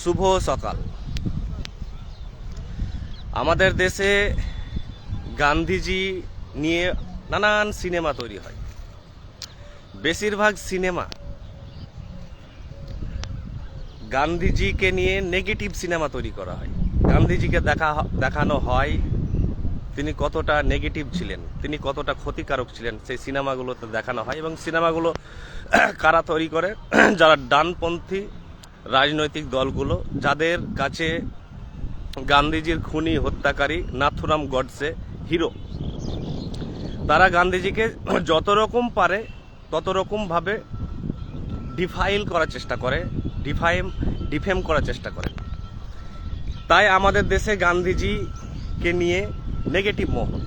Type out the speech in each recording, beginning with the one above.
শুভ সকাল। আমাদের দেশে গান্ধীজি নিয়ে নানান সিনেমা তৈরি হয়। বেশিরভাগ সিনেমা গান্ধীজিকে নিয়ে নেগেটিভ সিনেমা তৈরি করা হয়। গান্ধীজিকে দেখানো হয় তিনি কতটা নেগেটিভ ছিলেন, তিনি কতটা ক্ষতিকারক ছিলেন, সেই সিনেমাগুলোতে দেখানো হয়। এবং সিনেমাগুলো কারা তৈরি করে? যারা ডানপন্থী রাজনৈতিক দলগুলো, যাদের কাছে গান্ধীজির খুনি হত্যাকারী নাথুরাম গডসে হিরো। তারা গান্ধীজিকে যত রকম পারে তত রকমভাবে ডিফাইল করার চেষ্টা করে, ডিফেম করার চেষ্টা করে। তাই আমাদের দেশে গান্ধীজিকে নিয়ে নেগেটিভ মহল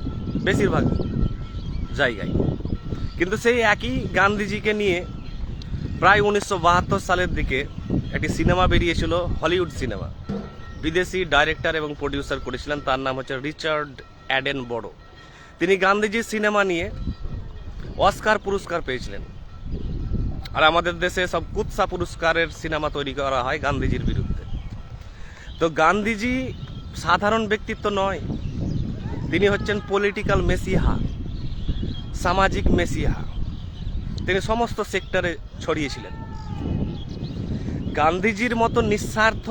বেশিরভাগ জায়গায়। কিন্তু সেই একই গান্ধীজিকে নিয়ে প্রায় 1972 সালের দিকে একটি সিনেমা বেরিয়েছিল, হলিউড সিনেমা। বিদেশি ডাইরেক্টর এবং প্রডিউসার করেছিলেন, তার নাম হচ্ছে রিচার্ড অ্যাটেনবরো। তিনি গান্ধীজির সিনেমা নিয়ে অস্কার পুরস্কার পেয়েছিলেন। আর আমাদের দেশে সব কুৎসা পুরস্কারের সিনেমা তৈরি করা হয় গান্ধীজির বিরুদ্ধে। তো গান্ধীজি সাধারণ ব্যক্তিত্ব নয়, তিনি হচ্ছেন পলিটিক্যাল মেসিহা, সামাজিক মেসিহা। তিনি সমস্ত সেক্টরে ছড়িয়েছিলেন। গান্ধীজির মতো নিঃস্বার্থ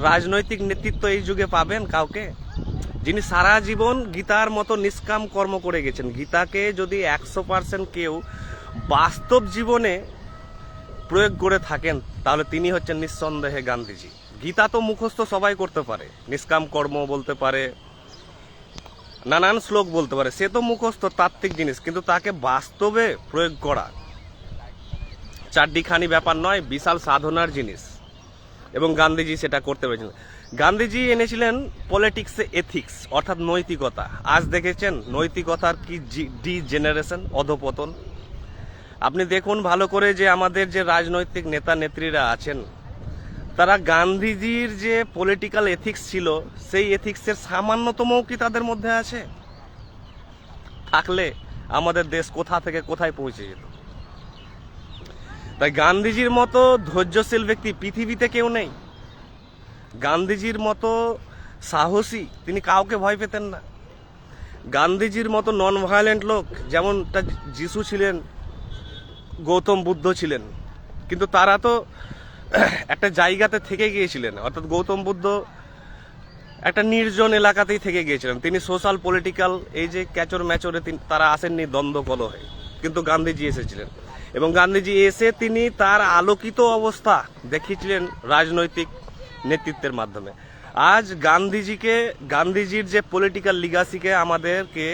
রাজনৈতিক নেতৃত্ব এই যুগে পাবেন কাউকে? যিনি সারা জীবন গীতার মতো নিষ্কাম কর্ম করে গেছেন। গীতাকে যদি 100% কেউ বাস্তব জীবনে প্রয়োগ করে থাকেন, তাহলে তিনি হচ্ছেন নিঃসন্দেহে গান্ধীজি। গীতা তো মুখস্থ সবাই করতে পারে, নিষ্কাম কর্ম বলতে পারে, নানান শ্লোক বলতে পারে, সে তো মুখস্থ তাত্ত্বিক জিনিস। কিন্তু তাকে বাস্তবে প্রয়োগ করা চারটিখানি ব্যাপার নয়, বিশাল সাধনার জিনিস। এবং গান্ধীজি সেটা করতে পেরেছিলেন। গান্ধীজি এনেছিলেন পলিটিক্সে এথিক্স, অর্থাৎ নৈতিকতা। আজ দেখেছেন নৈতিকতার কি ডিজেনারেশন, অধপতন। আপনি দেখুন ভালো করে যে আমাদের যে রাজনৈতিক নেতা নেত্রীরা আছেন, তারা গান্ধীজির যে পলিটিক্যাল এথিক্স ছিল, সেই এথিক্সের সামান্যতমও কি তাদের মধ্যে আছে? থাকলে আমাদের দেশ কোথা থেকে কোথায় পৌঁছে যেত। তাই গান্ধীজির মতো ধৈর্যশীল ব্যক্তি পৃথিবীতে কেউ নেই। গান্ধীজির মতো সাহসী, তিনি কাউকে ভয় পেতেন না। গান্ধীজির মতো নন ভায়োলেন্ট লোক, যেমনটা যিশু ছিলেন, গৌতম বুদ্ধ ছিলেন, কিন্তু তারা তো একটা জায়গাতে থেকে গিয়েছিলেন। অর্থাৎ গৌতম বুদ্ধ একটা নির্জন এলাকাতেই থেকে গিয়েছিলেন। তিনি সোশ্যাল পলিটিক্যাল এই যে ক্যাচর ম্যাচরে তারা আসেননি দ্বন্দ্ব কলহে, কিন্তু গান্ধীজি এসেছিলেন। এবং গান্ধীজি এসে তিনি তার আলোকিত অবস্থা দেখিয়েছিলেন রাজনৈতিক নেতৃত্বের মাধ্যমে। আজ গান্ধীজির যে পলিটিক্যাল লিগাসিকে আমাদেরকে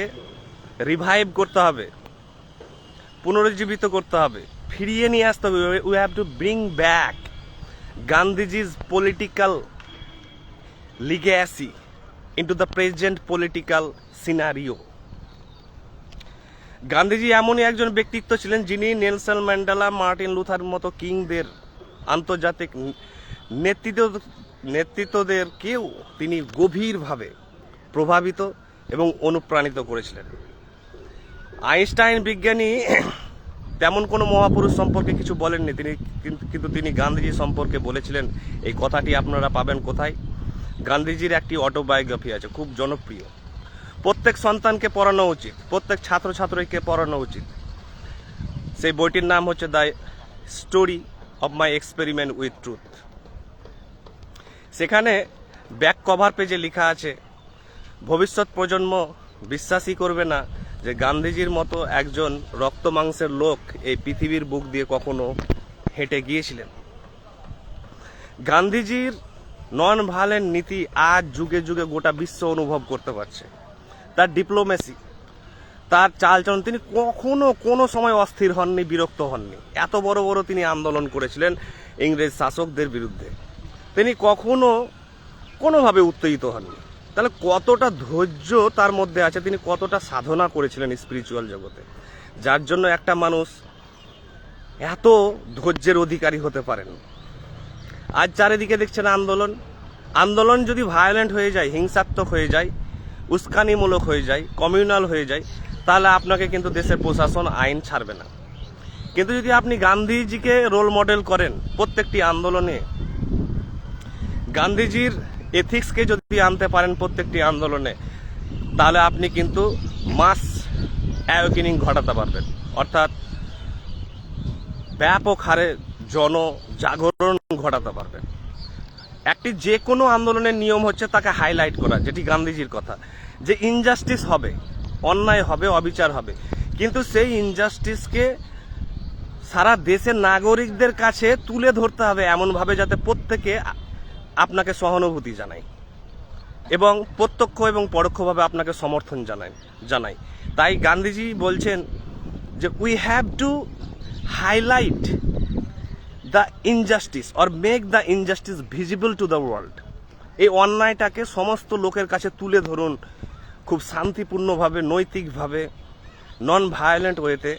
রিভাইভ করতে হবে, পুনরুজ্জীবিত করতে হবে, ফিরিয়ে নিয়ে আসতে হবে। We have to bring back Gandhiji's political legacy into the present political scenario. Gandhiji এমনই একজন ব্যক্তিত্ব ছিলেন যিনি নেলসন ম্যান্ডেলা, মার্টিন লুথার মতো কিংদের, আন্তর্জাতিক নেতৃত্বদেরকেও তিনি গভীরভাবে প্রভাবিত এবং অনুপ্রাণিত করেছিলেন। আইনস্টাইন বিজ্ঞানী তেমন কোনো মহাপুরুষ সম্পর্কে কিছু বলেননি, কিন্তু তিনি গান্ধীজি সম্পর্কে বলেছিলেন। এই কথাটি আপনারা পাবেন কোথায়? গান্ধীজির একটি অটোবায়োগ্রাফি আছে, খুব জনপ্রিয়। প্রত্যেক সন্তানকে পড়ানো উচিত, প্রত্যেক ছাত্রছাত্রীকে পড়ানো উচিত। সেই বইটির নাম হচ্ছে the story of my experiment with truth. সেখানে ব্যাক কভার পেজে লেখা আছে, ভবিষ্যৎ প্রজন্ম বিশ্বাসই করবে না যে গান্ধীজির মতো একজন রক্ত মাংসের লোক এই পৃথিবীর বুক দিয়ে কখনো হেঁটে গিয়েছিলেন। গান্ধীজির নন ভায়োলেন্ট নীতি আজ যুগে যুগে গোটা বিশ্ব অনুভব করতে পারছে। তার ডিপ্লোমেসি, তার চালচলন, তিনি কখনো কোনো সময় অস্থির হননি, বিরক্ত হননি। এত বড় বড় তিনি আন্দোলন করেছিলেন ইংরেজ শাসকদের বিরুদ্ধে, তিনি কখনো কোনোভাবে উত্তেজিত হননি। তাহলে কতটা ধৈর্য তার মধ্যে আছে, তিনি কতটা সাধনা করেছিলেন স্পিরিচুয়াল জগতে, যার জন্য একটা মানুষ এত ধৈর্যের অধিকারী হতে পারেন। আজ চারিদিকে দেখছেন আন্দোলন যদি ভায়োলেন্ট হয়ে যায়, হিংসাত্মক হয়ে যায়, উস্কানিমূলক হয়ে যায়, কমিউনাল হয়ে যায়, তাহলে আপনাকে কিন্তু দেশের প্রশাসন আইন ছাড়বে না। কিন্তু যদি আপনি গান্ধীজিকে রোল মডেল করেন প্রত্যেকটি আন্দোলনে, গান্ধীজির এথিক্সকে যদি আনতে পারেন প্রত্যেকটি আন্দোলনে, তাহলে আপনি কিন্তু মাস অ্যাওয়েকেনিং ঘটাতে পারবেন, অর্থাৎ ব্যাপক হারে জনজাগরণ ঘটাতে পারবেন। একটি যে কোনো আন্দোলনের নিয়ম হচ্ছে তাকে হাইলাইট করা, যেটি গান্ধীজির কথা, যে ইনজাস্টিস হবে, অন্যায় হবে, অবিচার হবে, কিন্তু সেই ইনজাস্টিসকে সারা দেশের নাগরিকদের কাছে তুলে ধরতে হবে এমনভাবে যাতে প্রত্যেকে আপনাকে সহানুভূতি জানায় এবং প্রত্যক্ষ এবং পরোক্ষভাবে আপনাকে সমর্থন জানায়। তাই গান্ধীজি বলছেন যে we have to highlight the injustice or make the injustice visible to the world. এই অন্যায়টাকে সমস্ত লোকের কাছে তুলে ধরুন খুব শান্তিপূর্ণভাবে, নৈতিকভাবে, নন ভায়োলেন্ট ওয়েতে।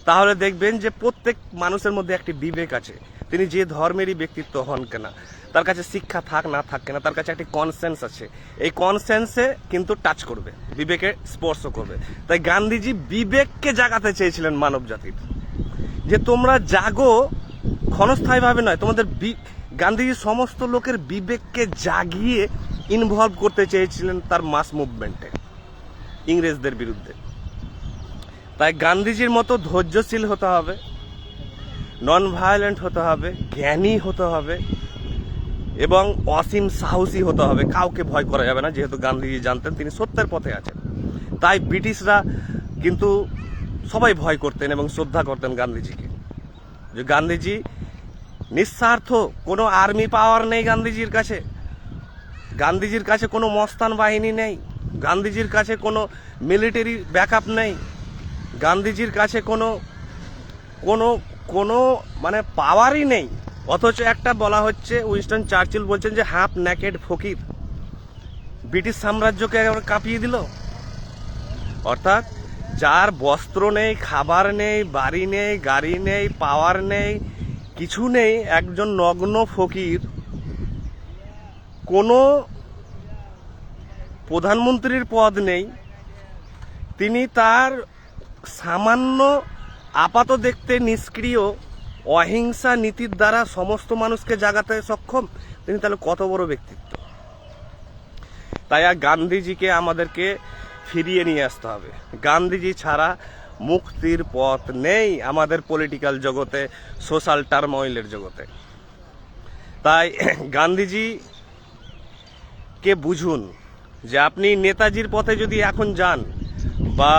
তাহলে দেখবেন যে প্রত্যেক মানুষের মধ্যে একটি বিবেক আছে, তিনি যে ধর্মেরই ব্যক্তিত্ব হন কেনা, তার কাছে শিক্ষা থাক না থাক কেনা, তার কাছে একটি কনসেন্স আছে। এই কনসেন্সে কিন্তু টাচ করবে, বিবেকে স্পর্শ করবে। তাই গান্ধীজি বিবেককে জাগাতে চেয়েছিলেন মানব জাতির, যে তোমরা জাগো, ক্ষণস্থায়ীভাবে নয়, তোমাদের গান্ধীজি সমস্ত লোকের বিবেককে জাগিয়ে ইনভলভ করতে চেয়েছিলেন তার মাস মুভমেন্টে ইংরেজদের বিরুদ্ধে। তাই গান্ধীজির মতো ধৈর্যশীল হতে হবে, নন ভায়োলেন্ট হতে হবে, জ্ঞানী হতে হবে এবং অসীম সাহসী হতে হবে। কাউকে ভয় করা যাবে না, যেহেতু গান্ধীজি জানতেন তিনি সত্যের পথে আছেন। তাই ব্রিটিশরা কিন্তু সবাই ভয় করতেন এবং শ্রদ্ধা করতেন গান্ধীজিকে, যে গান্ধীজি নিঃস্বার্থ, কোনো আর্মি পাওয়ার নেই গান্ধীজির কাছে, গান্ধীজির কাছে কোনো মস্তান বাহিনী নেই, গান্ধীজির কাছে কোনো মিলিটারি ব্যাকআপ নেই, গান্ধীজির কাছে কোনো কোনো কোনো মানে পাওয়ারই নেই। অথচ একটা বলা হচ্ছে, উইনস্টন চার্চিল বলছেন যে হাফ নেকেড ফকির ব্রিটিশ সাম্রাজ্যকে একেবারে কাঁপিয়ে দিল। অর্থাৎ যার বস্ত্র নেই, খাবার নেই, বাড়ি নেই, গাড়ি নেই, পাওয়ার নেই, কিছু নেই, একজন নগ্ন ফকির কোনো প্রধানমন্ত্রীর পদ নেই, তিনি তার সামান্য আপাত দেখতে নিষ্ক্রিয় অহিংসা নীতির দ্বারা সমস্ত মানুষকে জাগাতে সক্ষম, তিনি তাহলে কত বড় ব্যক্তিত্ব। তাই আর গান্ধীজিকে আমাদেরকে ফিরিয়ে নিয়ে আসতে হবে। গান্ধীজি ছাড়া মুক্তির পথ নেই আমাদের পলিটিক্যাল জগতে, সোশ্যাল টার্ময়েলের জগতে। তাই গান্ধীজিকে বুঝুন যে আপনি নেতাজির পথে যদি এখন যান বা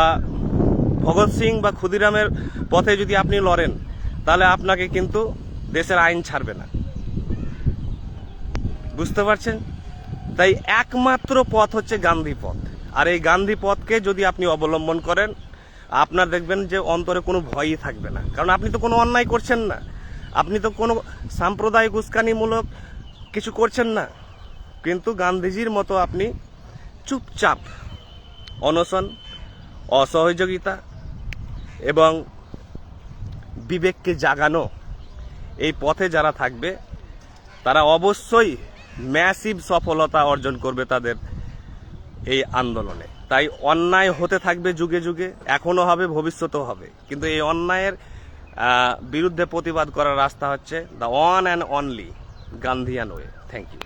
ভগৎ সিং বা ক্ষুদিরামের পথে যদি আপনি লড়েন, তাহলে আপনাকে কিন্তু দেশের আইন ছাড়বে না, বুঝতে পারছেন? তাই একমাত্র পথ হচ্ছে গান্ধী পথ। আর এই গান্ধী পথকে যদি আপনি অবলম্বন করেন, আপনার দেখবেন যে অন্তরে কোনো ভয়ই থাকবে না, কারণ আপনি তো কোনো অন্যায় করছেন না, আপনি তো কোনো সাম্প্রদায়িক উস্কানিমূলক কিছু করছেন না, কিন্তু গান্ধীজির মতো আপনি চুপচাপ অনশন, অসহযোগিতা এবং বিবেককে জাগানো, এই পথে যারা থাকবে তারা অবশ্যই ম্যাসিভ সফলতা অর্জন করবে তাদের এই আন্দোলনে। তাই অন্যায় হতে থাকবে যুগে যুগে, এখনো হবে, ভবিষ্যতেও হবে, কিন্তু এই অন্যায়ের বিরুদ্ধে প্রতিবাদ করার রাস্তা হচ্ছে the one and only Gandhian way. Thank you.